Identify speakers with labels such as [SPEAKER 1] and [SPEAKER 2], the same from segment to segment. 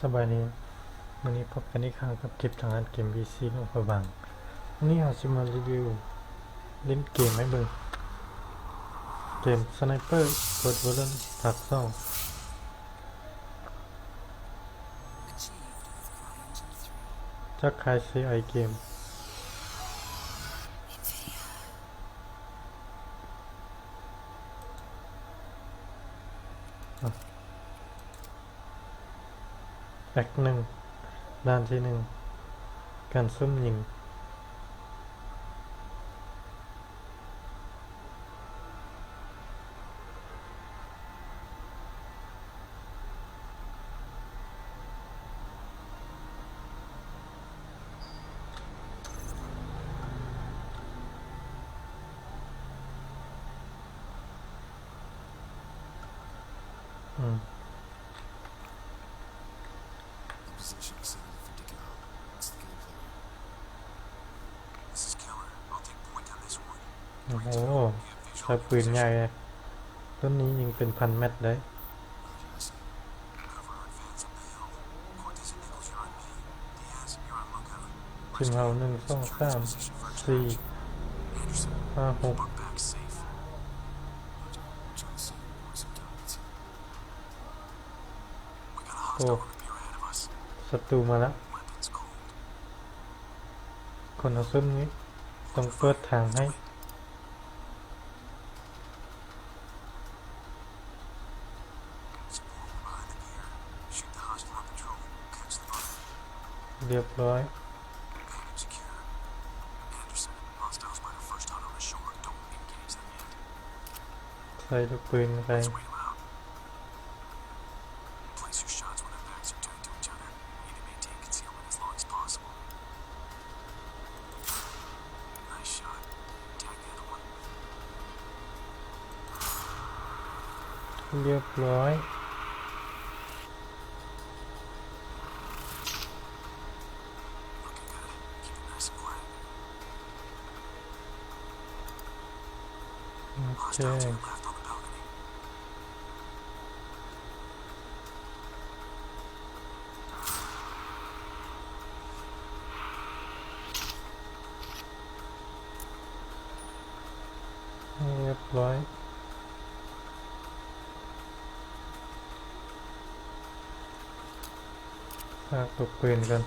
[SPEAKER 1] สบายดีวันนี้พบกันอีกครั้งกับคลิปทางด้านเกม VC หลวงพระบางวันนี้เราจะมารีวิวเล่นเกมให้เบิ่งเกม Sniper Ghost Warrior ภาค2จากค่าย CI เกมแอค1ด้านที่1การซุ่มยิงโอ้โหใช้ปืนใหญ่เลยต้นนี้ยิงเป็น1,000 เม็ดได้ทีมเรา1 2 3 4 5 6โอ้ศัตรูมาแล้วคนเอาซุ่มนี้ต้องเปิดทางให้เรียบร้อยใส่ลูกปืนไปเรียบร้อยโอเคเรียบร้อยฝากลูกปืนกัน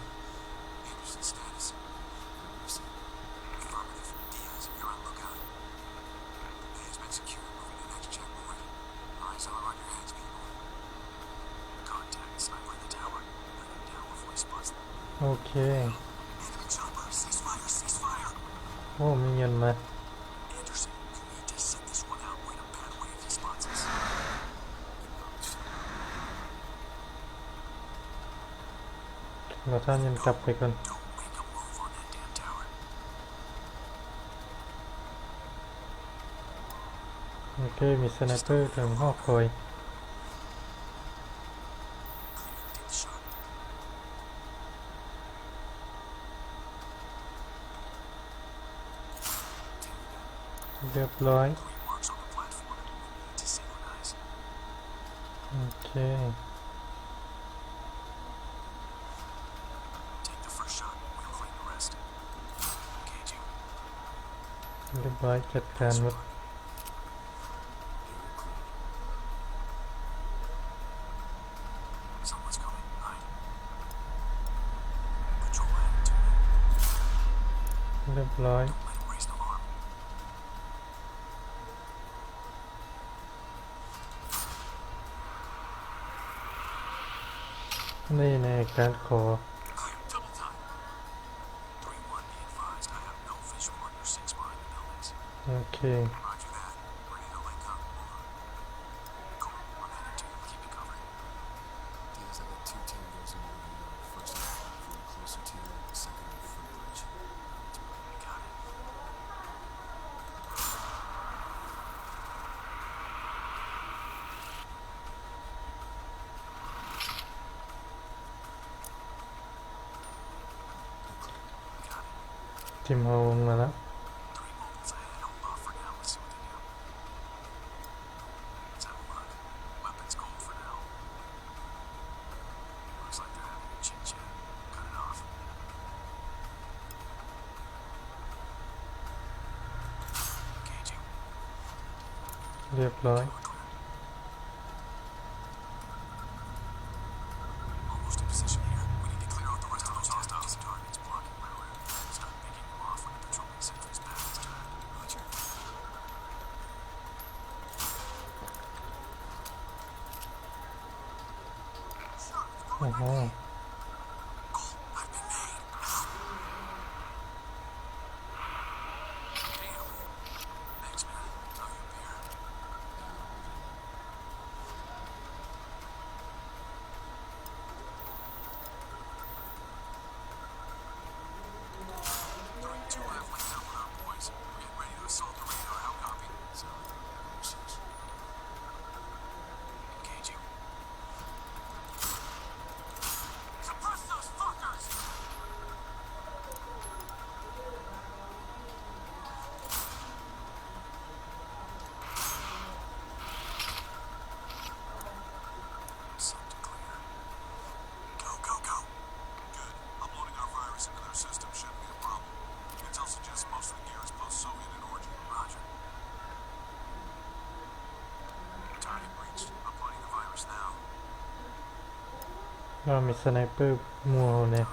[SPEAKER 1] โอเคโอ้มีเงินมาเราท่านยันกลับไปก่อนโอเคมีสไนเปอร์ถึงหอกคอยเรียบร้อยโอเคเรียบร้อยจัดการหมดเรียบร้อยนี่ในการขอโอเคทีมเราลงมาแล้ว เรียบร้อย
[SPEAKER 2] Almost in position here. We need to clear out the rest of those hostiles and targets blocking my route. Start picking them off when the patrolling sentries pass. Roger.
[SPEAKER 1] โอ้โห
[SPEAKER 2] I've been made. Damn. Thanks, man. Love you, beer. Three, two, I've linked up with our boys. We're getting ready to assault the radar. How copy? Solid. Six. Engaging. Suppress those fuckers! Something clear. Go, go, go. Good. Uploading our virus into their system shouldn't be a problem. Intel suggests most of the gear is post-Soviet in origin. Roger. Target breached. Uploading the virus now.
[SPEAKER 1] เรามีสไนเปอร์มัวเนี่ย